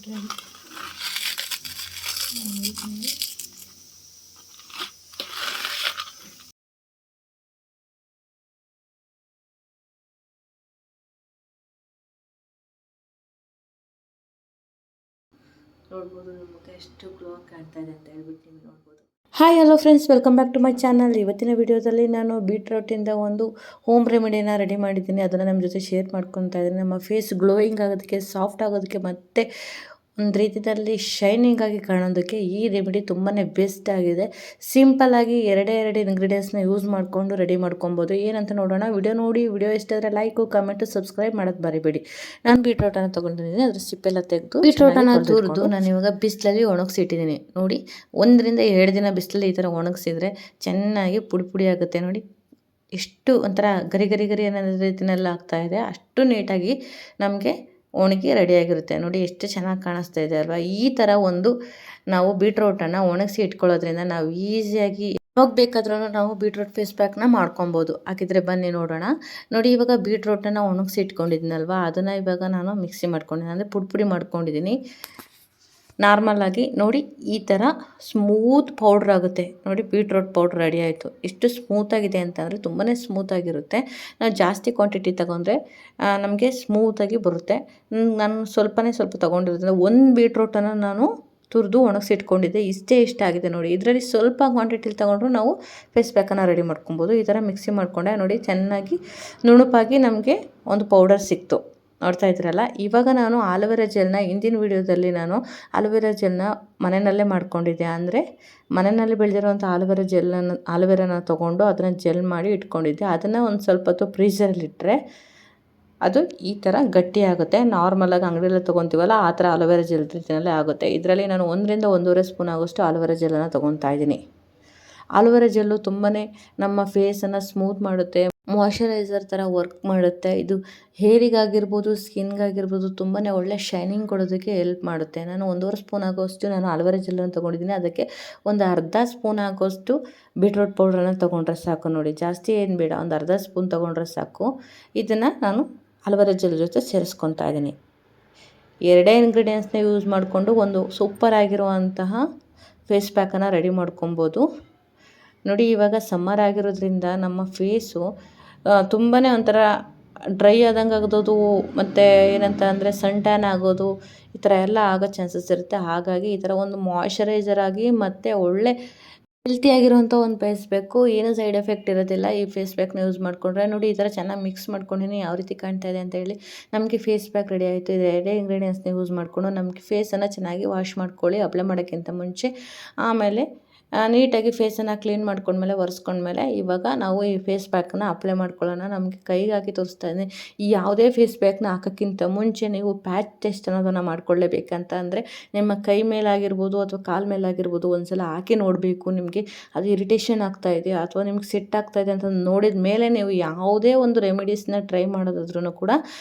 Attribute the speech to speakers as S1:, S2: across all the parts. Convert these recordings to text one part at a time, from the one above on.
S1: ನೀಟಾಗಿ ನೋಡ್ಬೋದು ನಮ್ಮ ಮುಖ ಎಷ್ಟು ಗ್ಲೋ ಕಾಣ್ತಾ ಇದೆ ಅಂತ ಹೇಳ್ಬಿಟ್ಟು ನೀವು ನೋಡ್ಬೋದು. Hi hello friends, welcome back to my channel. ಇವತ್ತಿನ ವಿಡಿಯೋದಲ್ಲಿ ನಾನು ಬೀಟ್ರೂಟಿಂದ ಒಂದು ಹೋಮ್ ರೆಮಿಡಿನ ರೆಡಿ ಮಾಡಿದ್ದೀನಿ. ಅದನ್ನು ನಮ್ಮ ಜೊತೆ ಶೇರ್ ಮಾಡ್ಕೊತಾ ಇದ್ದೀನಿ. ನಮ್ಮ ಫೇಸ್ ಗ್ಲೋಯಿಂಗ್ ಆಗೋದಕ್ಕೆ, ಸಾಫ್ಟ್ ಆಗೋದಕ್ಕೆ ಮತ್ತು ಒಂದು ರೀತಿಯಲ್ಲಿ ಶೈನಿಂಗ್ ಆಗಿ ಕಾಣೋದಕ್ಕೆ ಈ ರೆಮಿಡಿ ತುಂಬಾ ಬೆಸ್ಟ್ ಆಗಿದೆ. ಸಿಂಪಲ್ಲಾಗಿ ಎರಡೇ ಇಂಗ್ರೀಡಿಯೆಂಟ್ಸ್ನ ಯೂಸ್ ಮಾಡಿಕೊಂಡು ರೆಡಿ ಮಾಡ್ಕೊಬೋದು. ಏನಂತ ನೋಡೋಣ. ವಿಡಿಯೋ ನೋಡಿ, ವಿಡಿಯೋ ಇಷ್ಟ ಆದರೆ ಲೈಕು, ಕಮೆಂಟು, ಸಬ್ಸ್ಕ್ರೈಬ್ ಮಾಡೋದು ಮರಿಬೇಡಿ. ನಾನು ಬೀಟ್ರೂಟನ್ನು ತೊಗೊಂಡಿದ್ದೀನಿ. ಅದ್ರ ಸಿಪ್ಪೆಲ್ಲ ತೆಗೆದು ಬೀಟ್ರೂಟನ್ನು ತುರಿದು ನಾನು ಇವಾಗ ಬಿಸಿಲಲ್ಲಿ ಒಣಗಿಸಿಟ್ಟಿದ್ದೀನಿ. ನೋಡಿ, 1 ರಿಂದ 2 ದಿನ ಬಿಸಿಲಲ್ಲಿ ಈ ಥರ ಒಣಗಿಸಿದ್ರೆ ಚೆನ್ನಾಗಿ ಪುಡಿ ಆಗುತ್ತೆ. ನೋಡಿ, ಎಷ್ಟು ಒಂಥರ ಗರಿ ಅನ್ನೋ ರೀತಿನೆಲ್ಲ ಆಗ್ತಾಯಿದೆ. ಅಷ್ಟು ನೀಟಾಗಿ ನಮಗೆ ಒಣಗಿ ರೆಡಿಯಾಗಿರುತ್ತೆ. ನೋಡಿ ಎಷ್ಟು ಚೆನ್ನಾಗಿ ಕಾಣಿಸ್ತಾ ಇದೆ ಅಲ್ವಾ. ಈ ಥರ ಒಂದು ನಾವು ಬೀಟ್ರೂಟನ್ನು ಒಣಗಿಸಿ ಇಟ್ಕೊಳ್ಳೋದ್ರಿಂದ ನಾವು ಈಸಿಯಾಗಿ ಯಾವಾಗ ಬೇಕಾದ್ರೂ ನಾವು ಬೀಟ್ರೂಟ್ ಫೇಸ್ ಪ್ಯಾಕ್ನ ಮಾಡ್ಕೊಬೋದು. ಹಾಗಿದ್ರೆ ಬನ್ನಿ ನೋಡೋಣ. ನೋಡಿ, ಇವಾಗ ಬೀಟ್ರೂಟನ್ನು ಒಣಗಿಸಿ ಇಟ್ಕೊಂಡಿದ್ದೀನಲ್ವ, ಅದನ್ನು ಇವಾಗ ನಾನು ಮಿಕ್ಸಿ ಮಾಡ್ಕೊಂಡಿದ್ದೀನಿ, ಅಂದರೆ ಪುಡಿ ಮಾಡ್ಕೊಂಡಿದ್ದೀನಿ. ನಾರ್ಮಲಾಗಿ ನೋಡಿ ಈ ಥರ ಸ್ಮೂತ್ ಪೌಡ್ರ್ ಆಗುತ್ತೆ. ನೋಡಿ, ಬೀಟ್ರೂಟ್ ಪೌಡ್ರ್ ರೆಡಿ ಆಯಿತು. ಎಷ್ಟು ಸ್ಮೂತಾಗಿದೆ ಅಂತಂದರೆ ತುಂಬಾ ಸ್ಮೂತಾಗಿರುತ್ತೆ. ನಾವು ಜಾಸ್ತಿ ಕ್ವಾಂಟಿಟಿ ತೊಗೊಂಡ್ರೆ ನಮಗೆ ಸ್ಮೂತಾಗಿ ಬರುತ್ತೆ. ನಾನು ಸ್ವಲ್ಪ ತೊಗೊಂಡಿರೋದ್ರಿಂದ 1 ಬೀಟ್ರೂಟನ್ನು ನಾನು ತುರಿದು ಒಣಗಿಸಿಟ್ಕೊಂಡಿದ್ದೆ. ಇಷ್ಟ ಆಗಿದೆ ನೋಡಿ. ಇದರಲ್ಲಿ ಸ್ವಲ್ಪ ಕ್ವಾಂಟಿಟಿಲಿ ತೊಗೊಂಡ್ರು ನಾವು ಫೇಸ್ ಪ್ಯಾಕನ್ನು ರೆಡಿ ಮಾಡ್ಕೊಬೋದು. ಈ ಥರ ಮಿಕ್ಸಿ ಮಾಡಿಕೊಂಡೆ. ನೋಡಿ, ಚೆನ್ನಾಗಿ ನುಣುಪಾಗಿ ನಮಗೆ ಒಂದು ಪೌಡರ್ ಸಿಕ್ತು. ನೋಡ್ತಾ ಇದ್ರಲ್ಲ. ಇವಾಗ ನಾನು ಆಲೋವೆರಾ ಜೆಲ್ನ ಹಿಂದಿನ ವೀಡಿಯೋದಲ್ಲಿ ನಾನು ಆಲೋವೆರಾ ಜೆಲ್ನ ಮನೆಯಲ್ಲೇ ಮಾಡ್ಕೊಂಡಿದ್ದೆ. ಅಂದರೆ ಮನೆಯಲ್ಲಿ ಬೆಳೆದಿರೋಂಥ ಆಲೋವೆರಾನ ತೊಗೊಂಡು ಅದನ್ನು ಜೆಲ್ ಮಾಡಿ ಇಟ್ಕೊಂಡಿದ್ದೆ. ಅದನ್ನು ಒಂದು ಸ್ವಲ್ಪ ಹೊತ್ತು ಫ್ರೀಝರಲ್ಲಿಟ್ಟರೆ ಅದು ಈ ಥರ ಗಟ್ಟಿ ಆಗುತ್ತೆ. ನಾರ್ಮಲಾಗಿ ಅಂಗಡಿಯಲ್ಲಿ ತೊಗೊತೀವಲ್ಲ ಆ ಥರ ಆಲೋವೆರಾ ಜೆಲ್ ರೀತಿಯಲ್ಲೇ ಆಗುತ್ತೆ. ಇದರಲ್ಲಿ ನಾನು 1 ರಿಂದ 1.5 ಸ್ಪೂನ್ ಆಗೋಷ್ಟು ಆಲೋವೆರಾ ಜೆಲ್ಲನ್ನು ತೊಗೊತಾ ಇದ್ದೀನಿ. ಆಲೋವೆರಾ ಜೆಲ್ಲು ತುಂಬಾ ನಮ್ಮ ಫೇಸನ್ನು ಸ್ಮೂತ್ ಮಾಡುತ್ತೆ, ಮಾಯ್ಶ್ಚರೈಸರ್ ಥರ ವರ್ಕ್ ಮಾಡುತ್ತೆ. ಇದು ಹೇರಿಗಾಗಿರ್ಬೋದು, ಸ್ಕಿನ್ಗಾಗಿರ್ಬೋದು ತುಂಬಾ ಒಳ್ಳೆ ಶೈನಿಂಗ್ ಕೊಡೋದಕ್ಕೆ ಹೆಲ್ಪ್ ಮಾಡುತ್ತೆ. ನಾನು 1.5 ಸ್ಪೂನ್ ಆಗೋಷ್ಟು ನಾನು ಆಲೋವೆರಾ ಜೆಲ್ಲನ್ನು ತೊಗೊಂಡಿದ್ದೀನಿ. ಅದಕ್ಕೆ ಒಂದು ಅರ್ಧ ಸ್ಪೂನ್ ಆಗೋಷ್ಟು ಬೀಟ್ರೂಟ್ ಪೌಡ್ರನ್ನು ತೊಗೊಂಡ್ರೆ ಸಾಕು. ನೋಡಿ, ಜಾಸ್ತಿ ಏನು ಬೇಡ, ಒಂದು ಅರ್ಧ ಸ್ಪೂನ್ ತೊಗೊಂಡ್ರೆ ಸಾಕು. ಇದನ್ನು ನಾನು ಆಲೋವೆರಾ ಜೆಲ್ ಜೊತೆ ಸೇರಿಸ್ಕೊತಾ ಇದ್ದೀನಿ. 2 ಇಂಗ್ರೀಡಿಯೆಂಟ್ಸ್ನ ಯೂಸ್ ಮಾಡಿಕೊಂಡು ಒಂದು ಸೂಪರ್ ಆಗಿರುವಂತಹ ಫೇಸ್ ಪ್ಯಾಕನ್ನು ರೆಡಿ ಮಾಡ್ಕೊಬೋದು. ನೋಡಿ, ಇವಾಗ ಸಮ್ಮರ್ ಆಗಿರೋದ್ರಿಂದ ನಮ್ಮ ಫೇಸು ತುಂಬಾ ಒಂಥರ ಡ್ರೈ ಆದಂಗೆ ಆಗೋದು, ಮತ್ತು ಏನಂತ ಅಂದರೆ ಸನ್ ಟ್ಯಾನ್ ಆಗೋದು, ಈ ಥರ ಎಲ್ಲ ಆಗೋ ಚಾನ್ಸಸ್ ಇರುತ್ತೆ. ಹಾಗಾಗಿ ಈ ಥರ ಒಂದು ಮಾಯ್ಶ್ಚರೈಸರ್ ಆಗಿ ಮತ್ತು ಒಳ್ಳೆ ಹೆಲ್ತಿಯಾಗಿರುವಂಥ ಒಂದು ಫೇಸ್ ಪ್ಯಾಕು, ಏನೂ ಸೈಡ್ ಎಫೆಕ್ಟ್ ಇರೋದಿಲ್ಲ. ಈ ಫೇಸ್ ಪ್ಯಾಕ್ನ ಯೂಸ್ ಮಾಡಿಕೊಂಡ್ರೆ ನೋಡಿ, ಈ ಥರ ಚೆನ್ನಾಗಿ ಮಿಕ್ಸ್ ಮಾಡ್ಕೊಂಡಿನಿ ಯಾವ ರೀತಿ ಕಾಣ್ತಾ ಇದೆ ಅಂತ ಹೇಳಿ. ನಮಗೆ ಫೇಸ್ ಪ್ಯಾಕ್ ರೆಡಿ ಆಯಿತು. ಇದು 2 ಇಂಗ್ರೀಡಿಯೆಂಟ್ಸ್ನ ಯೂಸ್ ಮಾಡಿಕೊಂಡು ನಮಗೆ ಫೇಸನ್ನು ಚೆನ್ನಾಗಿ ವಾಶ್ ಮಾಡ್ಕೊಳ್ಳಿ ಅಪ್ಲೈ ಮಾಡೋಕ್ಕಿಂತ ಮುಂಚೆ. ಆಮೇಲೆ ನೀಟಾಗಿ ಫೇಸನ್ನು ಕ್ಲೀನ್ ಮಾಡ್ಕೊಂಡ್ಮೇಲೆ, ಒರೆಸ್ಕೊಂಡ್ಮೇಲೆ ಇವಾಗ ನಾವು ಈ ಫೇಸ್ ಪ್ಯಾಕನ್ನು ಅಪ್ಲೈ ಮಾಡ್ಕೊಳ್ಳೋಣ. ನಮಗೆ ಕೈಗೆ ಹಾಕಿ ತೋರಿಸ್ತಾ ಇದ್ದೀನಿ. ಯಾವುದೇ ಫೇಸ್ ಪ್ಯಾಕ್ನ ಹಾಕೋಕ್ಕಿಂತ ಮುಂಚೆ ನೀವು ಪ್ಯಾಚ್ ಟೆಸ್ಟ್ ಅನ್ನೋದನ್ನು ಮಾಡ್ಕೊಳ್ಳೇಬೇಕಂತ. ಅಂದರೆ ನಿಮ್ಮ ಕೈ ಮೇಲಾಗಿರ್ಬೋದು ಅಥವಾ ಕಾಲ ಮೇಲಾಗಿರ್ಬೋದು ಒಂದ್ಸಲ ಹಾಕಿ ನೋಡಬೇಕು. ನಿಮಗೆ ಅದು ಇರಿಟೇಷನ್ ಆಗ್ತಾಯಿದೆ ಅಥವಾ ನಿಮ್ಗೆ ಸೆಟ್ ಆಗ್ತಾಯಿದೆ ಅಂತ ನೋಡಿದ ಮೇಲೆ ನೀವು ಯಾವುದೇ ಒಂದು ರೆಮಿಡೀಸ್ನ ಟ್ರೈ ಮಾಡೋದಾದ್ರೂ ಕೂಡ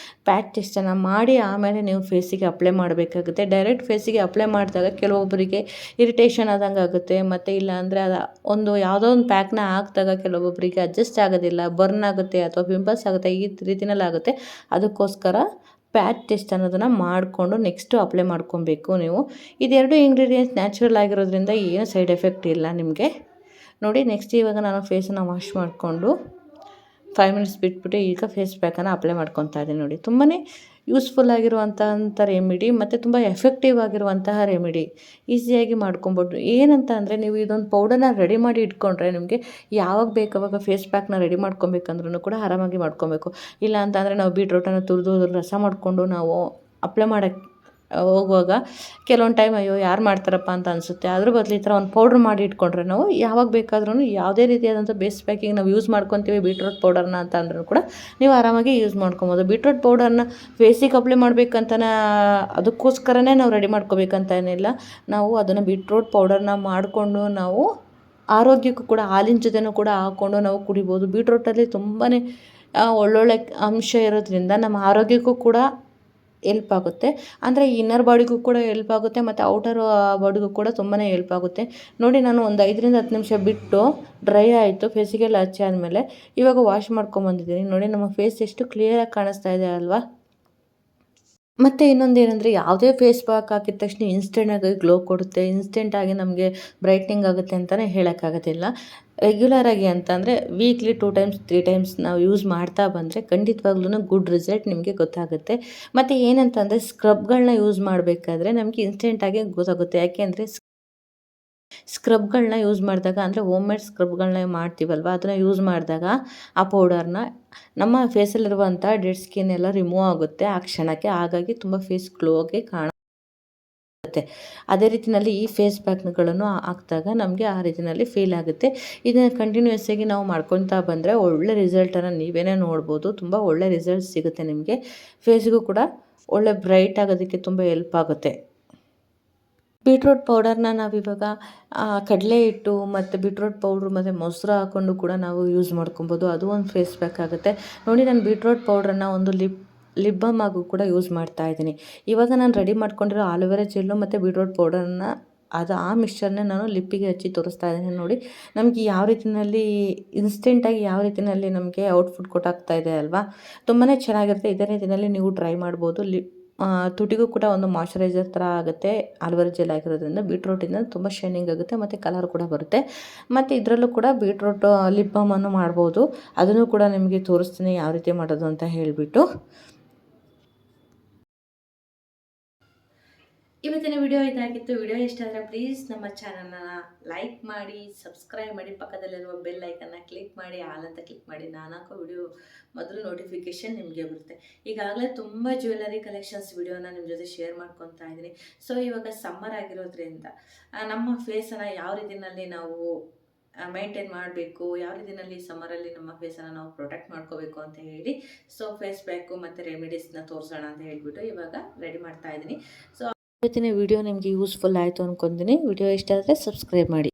S1: ಪ್ಯಾಚ್ ಟೆಸ್ಟನ್ನು ಮಾಡಿ ಆಮೇಲೆ ನೀವು ಫೇಸಿಗೆ ಅಪ್ಲೈ ಮಾಡಬೇಕಾಗುತ್ತೆ. ಡೈರೆಕ್ಟ್ ಫೇಸಿಗೆ ಅಪ್ಲೈ ಮಾಡಿದಾಗ ಕೆಲವೊಬ್ಬರಿಗೆ ಇರಿಟೇಷನ್ ಆದಂಗೆ ಆಗುತ್ತೆ. ಮತ್ತು ಇಲ್ಲ ಅಂದರೆ ಅದು ಯಾವುದೋ ಒಂದು ಪ್ಯಾಕ್ನ ಹಾಕಿದಾಗ ಕೆಲವೊಬ್ಬರಿಗೆ ಅಡ್ಜಸ್ಟ್ ಆಗೋದಿಲ್ಲ, ಬರ್ನ್ ಆಗುತ್ತೆ ಅಥವಾ ಪಿಂಪಲ್ಸ್ ಆಗುತ್ತೆ, ಈ ರೀತಿಯಲ್ಲಿ ಆಗುತ್ತೆ. ಅದಕ್ಕೋಸ್ಕರ ಪ್ಯಾಚ್ ಟೆಸ್ಟ್ ಅನ್ನೋದನ್ನು ಮಾಡಿಕೊಂಡು ನೆಕ್ಸ್ಟು ಅಪ್ಲೈ ಮಾಡ್ಕೊಬೇಕು ನೀವು. ಇದೆರಡು ಇಂಗ್ರೀಡಿಯೆಂಟ್ಸ್ ನ್ಯಾಚುರಲ್ ಆಗಿರೋದ್ರಿಂದ ಏನೂ ಸೈಡ್ ಎಫೆಕ್ಟ್ ಇಲ್ಲ ನಿಮಗೆ. ನೋಡಿ, ನೆಕ್ಸ್ಟ್ ಇವಾಗ ನಾನು ಫೇಸನ್ನು ವಾಶ್ ಮಾಡಿಕೊಂಡು 5 ಮಿನಿಟ್ಸ್ ಬಿಟ್ಬಿಟ್ಟು ಈಗ ಫೇಸ್ ಪ್ಯಾಕನ್ನು ಅಪ್ಲೈ ಮಾಡ್ಕೊತಾ ಇದ್ದೀನಿ. ನೋಡಿ, ತುಂಬಾ ಯೂಸ್ಫುಲ್ ಆಗಿರುವಂಥ ರೆಮಿಡಿ ಮತ್ತು ತುಂಬ ಎಫೆಕ್ಟಿವ್ ಆಗಿರುವಂತಹ ರೆಮಿಡಿ. ಈಸಿಯಾಗಿ ಮಾಡ್ಕೊಬೋದು. ಏನಂತ ಅಂದರೆ ನೀವು ಇದೊಂದು ಪೌಡರ್ನ ರೆಡಿ ಮಾಡಿ ಇಟ್ಕೊಂಡ್ರೆ ನಿಮಗೆ ಯಾವಾಗ ಬೇಕಾವಾಗ ಫೇಸ್ ಪ್ಯಾಕ್ನ ರೆಡಿ ಮಾಡ್ಕೊಬೇಕಂದ್ರೂ ಕೂಡ ಆರಾಮಾಗಿ ಮಾಡ್ಕೊಬೇಕು. ಇಲ್ಲ ಅಂತಂದರೆ ನಾವು ಬೀಟ್ರೂಟನ್ನು ತುರಿದು ರಸ ಮಾಡಿಕೊಂಡು ನಾವು ಅಪ್ಲೈ ಮಾಡೋಕ್ಕೆ ಹೋಗುವಾಗ ಕೆಲವೊಂದು ಟೈಮ್ ಅಯ್ಯೋ ಯಾರು ಮಾಡ್ತಾರಪ್ಪ ಅಂತ ಅನಿಸುತ್ತೆ. ಅದ್ರ ಬದಲು ಈ ಥರ ಒಂದು ಪೌಡ್ರ್ ಮಾಡಿ ಇಟ್ಕೊಂಡ್ರೆ ನಾವು ಯಾವಾಗ ಬೇಕಾದ್ರೂ ಯಾವುದೇ ರೀತಿಯಾದಂಥ ಬೇಸ್ ಪ್ಯಾಕಿಂಗ್ ನಾವು ಯೂಸ್ ಮಾಡ್ಕೊತೀವಿ ಬೀಟ್ರೂಟ್ ಪೌಡರ್ನ ಅಂತ ಅಂದ್ರೂ ಕೂಡ ನೀವು ಆರಾಮಾಗಿ ಯೂಸ್ ಮಾಡ್ಕೊಬೋದು. ಬೀಟ್ರೂಟ್ ಪೌಡರ್ನ ಫೇಸಿಗೆ ಅಪ್ಲೈ ಮಾಡಬೇಕಂತನೇ ಅದಕ್ಕೋಸ್ಕರನೇ ನಾವು ರೆಡಿ ಮಾಡ್ಕೋಬೇಕಂತ ಏನಿಲ್ಲ. ನಾವು ಅದನ್ನು ಬೀಟ್ರೂಟ್ ಪೌಡರ್ನ ಮಾಡಿಕೊಂಡು ನಾವು ಆರೋಗ್ಯಕ್ಕೂ ಕೂಡ ಹಾಲಿನ ಜೊತೆನೂ ಕೂಡ ಹಾಕ್ಕೊಂಡು ನಾವು ಕುಡಿಬೋದು. ಬೀಟ್ರೂಟಲ್ಲಿ ತುಂಬಾ ಒಳ್ಳೊಳ್ಳೆ ಅಂಶ ಇರೋದ್ರಿಂದ ನಮ್ಮ ಆರೋಗ್ಯಕ್ಕೂ ಕೂಡ ಹೆಲ್ಪ್ ಆಗುತ್ತೆ. ಅಂದರೆ ಇನ್ನರ್ ಬಾಡಿಗೂ ಕೂಡ ಹೆಲ್ಪ್ ಆಗುತ್ತೆ ಮತ್ತು ಔಟರ್ ಬಾಡಿಗೂ ಕೂಡ ತುಂಬಾ ಹೆಲ್ಪ್ ಆಗುತ್ತೆ. ನೋಡಿ, ನಾನು ಒಂದು 5 ರಿಂದ 10 ನಿಮಿಷ ಬಿಟ್ಟು ಡ್ರೈ ಆಯಿತು ಫೇಸಿಗೆಲ್ಲ ಹಚ್ಚಿ ಆದಮೇಲೆ ಇವಾಗ ವಾಶ್ ಮಾಡ್ಕೊಂಬಂದಿದ್ದೀನಿ. ನೋಡಿ, ನಮ್ಮ ಫೇಸ್ ಎಷ್ಟು ಕ್ಲಿಯರಾಗಿ ಕಾಣಿಸ್ತಾ ಇದೆ ಅಲ್ವಾ. ಮತ್ತು ಇನ್ನೊಂದೇನೆಂದರೆ ಯಾವುದೇ ಫೇಸ್ ಪ್ಯಾಕ್ ಹಾಕಿದ ತಕ್ಷಣ ಇನ್ಸ್ಟೆಂಟಾಗಿ ಗ್ಲೋ ಕೊಡುತ್ತೆ, ಇನ್ಸ್ಟೆಂಟಾಗಿ ನಮಗೆ ಬ್ರೈಟ್ನಿಂಗ್ ಆಗುತ್ತೆ ಅಂತಲೇ ಹೇಳೋಕ್ಕಾಗೋದಿಲ್ಲ. ರೆಗ್ಯುಲರಾಗಿ ಅಂತಂದರೆ ವೀಕ್ಲಿ 2 ಟೈಮ್ಸ್ 3 ಟೈಮ್ಸ್ ನಾವು ಯೂಸ್ ಮಾಡ್ತಾ ಬಂದರೆ ಖಂಡಿತವಾಗ್ಲೂ ಗುಡ್ ರಿಸಲ್ಟ್ ನಿಮಗೆ ಗೊತ್ತಾಗುತ್ತೆ. ಮತ್ತು ಏನಂತಂದರೆ ಸ್ಕ್ರಬ್ಗಳನ್ನ ಯೂಸ್ ಮಾಡಬೇಕಾದ್ರೆ ನಮಗೆ ಇನ್ಸ್ಟೆಂಟಾಗಿ ಗೊತ್ತಾಗುತ್ತೆ. ಯಾಕೆಂದರೆ ಸ್ಕ್ರಬ್ಗಳನ್ನ ಯೂಸ್ ಮಾಡಿದಾಗ ಅಂದರೆ ಹೋಮ್ ಮೇಡ್ ಸ್ಕ್ರಬ್ಗಳನ್ನ ಮಾಡ್ತೀವಲ್ವ, ಅದನ್ನು ಯೂಸ್ ಮಾಡಿದಾಗ ಆ ಪೌಡರ್ನ ನಮ್ಮ ಫೇಸಲ್ಲಿರುವಂಥ ಡೆಡ್ ಸ್ಕಿನ್ ಎಲ್ಲ ರಿಮೂವ್ ಆಗುತ್ತೆ ಆ ಕ್ಷಣಕ್ಕೆ. ಹಾಗಾಗಿ ತುಂಬ ಫೇಸ್ ಗ್ಲೋಗೆ ಕಾಣುತ್ತೆ. ಅದೇ ರೀತಿಯಲ್ಲಿ ಈ ಫೇಸ್ ಪ್ಯಾಕ್ಗಳನ್ನು ಹಾಕಿದಾಗ ನಮಗೆ ಆ ರೀತಿಯಲ್ಲಿ ಫೀಲ್ ಆಗುತ್ತೆ. ಇದನ್ನು ಕಂಟಿನ್ಯೂಸ್ ಆಗಿ ನಾವು ಮಾಡ್ಕೊತಾ ಬಂದರೆ ಒಳ್ಳೆ ರಿಸಲ್ಟನ್ನು ನೀವೇ ನೋಡ್ಬೋದು. ತುಂಬ ಒಳ್ಳೆ ರಿಸಲ್ಟ್ ಸಿಗುತ್ತೆ ನಿಮಗೆ. ಫೇಸ್ಗೂ ಕೂಡ ಒಳ್ಳೆ ಬ್ರೈಟ್ ಆಗೋದಕ್ಕೆ ತುಂಬ ಹೆಲ್ಪ್ ಆಗುತ್ತೆ. ಬೀಟ್ರೂಟ್ ಪೌಡರ್ನ ನಾವಿವಾಗ ಕಡಲೆ ಹಿಟ್ಟು ಮತ್ತು ಬೀಟ್ರೂಟ್ ಪೌಡ್ರು ಮತ್ತು ಮೊಸರು ಹಾಕ್ಕೊಂಡು ಕೂಡ ನಾವು ಯೂಸ್ ಮಾಡ್ಕೊಬೋದು. ಅದು ಒಂದು ಫೇಸ್ ಪ್ಯಾಕ್ ಆಗುತ್ತೆ. ನೋಡಿ, ನಾನು ಬೀಟ್ರೂಟ್ ಪೌಡ್ರನ್ನು ಒಂದು ಲಿಪ್ ಬಾಮ್ ಆಗೂ ಕೂಡ ಯೂಸ್ ಮಾಡ್ತಾ ಇದ್ದೀನಿ. ಇವಾಗ ನಾನು ರೆಡಿ ಮಾಡ್ಕೊಂಡಿರೋ ಆಲೋವೆರಾ ಜೆಲ್ಲು ಮತ್ತು ಬೀಟ್ರೂಟ್ ಪೌಡರನ್ನ ಆ ಮಿಕ್ಸ್ಚರ್ನ ನಾನು ಲಿಪ್ಪಿಗೆ ಹಚ್ಚಿ ತೋರಿಸ್ತಾ ಇದ್ದೀನಿ. ನೋಡಿ, ನಮಗೆ ಯಾವ ರೀತಿಯಲ್ಲಿ ಇನ್ಸ್ಟೆಂಟಾಗಿ ಯಾವ ರೀತಿಯಲ್ಲಿ ನಮಗೆ ಔಟ್ಪುಟ್ ಕೊಟ್ಟಾಗ್ತಾ ಇದೆ ಅಲ್ವಾ, ತುಂಬಾ ಚೆನ್ನಾಗಿರುತ್ತೆ. ಇದೇ ರೀತಿಯಲ್ಲಿ ನೀವು ಟ್ರೈ ಮಾಡ್ಬೋದು. ತುಟಿಗೂ ಕೂಡ ಒಂದು ಮಾಯ್ಶ್ಚರೈಸರ್ ಥರ ಆಗುತ್ತೆ. ಆಲೋವೆರಾ ಜೆಲ್ ಆಗಿರೋದ್ರಿಂದ ಬೀಟ್ರೂಟಿಂದ ತುಂಬ ಶೈನಿಂಗ್ ಆಗುತ್ತೆ ಮತ್ತು ಕಲರ್ ಕೂಡ ಬರುತ್ತೆ. ಮತ್ತು ಇದರಲ್ಲೂ ಕೂಡ ಬೀಟ್ರೂಟ್ ಲಿಪ್ ಬಾಮನ್ನು ಮಾಡ್ಬೋದು. ಅದನ್ನು ಕೂಡ ನಿಮಗೆ ತೋರಿಸ್ತೀನಿ ಯಾವ ರೀತಿ ಮಾಡೋದು ಅಂತ ಹೇಳಿಬಿಟ್ಟು. ಇವತ್ತಿನ ವಿಡಿಯೋ ಇದಾಗಿತ್ತು. ವಿಡಿಯೋ ಇಷ್ಟ ಆದರೆ ಪ್ಲೀಸ್ ನಮ್ಮ ಚಾನಲ್ನ ಲೈಕ್ ಮಾಡಿ, ಸಬ್ಸ್ಕ್ರೈಬ್ ಮಾಡಿ, ಪಕ್ಕದಲ್ಲಿರುವ ಬೆಲ್ ಐಕನ್ನ ಕ್ಲಿಕ್ ಮಾಡಿ, ಆಲ್ ಅಂತ ಕ್ಲಿಕ್ ಮಾಡಿ. ನಾನು ಹಾಕೋ ವಿಡಿಯೋ ಮೊದಲು ನೋಟಿಫಿಕೇಷನ್ ನಿಮಗೆ ಬರುತ್ತೆ. ಈಗಾಗಲೇ ತುಂಬ ಜ್ಯುವೆಲರಿ ಕಲೆಕ್ಷನ್ಸ್ ವಿಡಿಯೋನ ನಿಮ್ಮ ಜೊತೆ ಶೇರ್ ಮಾಡ್ಕೊತಾ ಇದ್ದೀನಿ. ಸೊ ಇವಾಗ ಸಮ್ಮರ್ ಆಗಿರೋದ್ರಿಂದ ನಮ್ಮ ಫೇಸನ್ನು ಯಾವ ರೀತಿಯಲ್ಲಿ ನಾವು ಮೇಂಟೈನ್ ಮಾಡಬೇಕು, ಯಾವ ರೀತಿಯಲ್ಲಿ ಸಮ್ಮರಲ್ಲಿ ನಮ್ಮ ಫೇಸನ್ನು ನಾವು ಪ್ರೊಟೆಕ್ಟ್ ಮಾಡ್ಕೋಬೇಕು ಅಂತ ಹೇಳಿ ಸೊ ಫೇಸ್ ಪ್ಯಾಕು ಮತ್ತು ರೆಮಿಡೀಸ್ನ ತೋರಿಸೋಣ ಅಂತ ಹೇಳಿಬಿಟ್ಟು ಇವಾಗ ರೆಡಿ ಮಾಡ್ತಾ ಇದ್ದೀನಿ. ಸೊ ಇವತ್ತಿನ ವಿಡಿಯೋ ನಿಮಗೆ ಯೂಸ್ಫುಲ್ ಆಯಿತು ಅಂದ್ಕೊತೀನಿ. ವಿಡಿಯೋ ಇಷ್ಟ ಆದರೆ ಸಬ್ಸ್ಕ್ರೈಬ್ ಮಾಡಿ.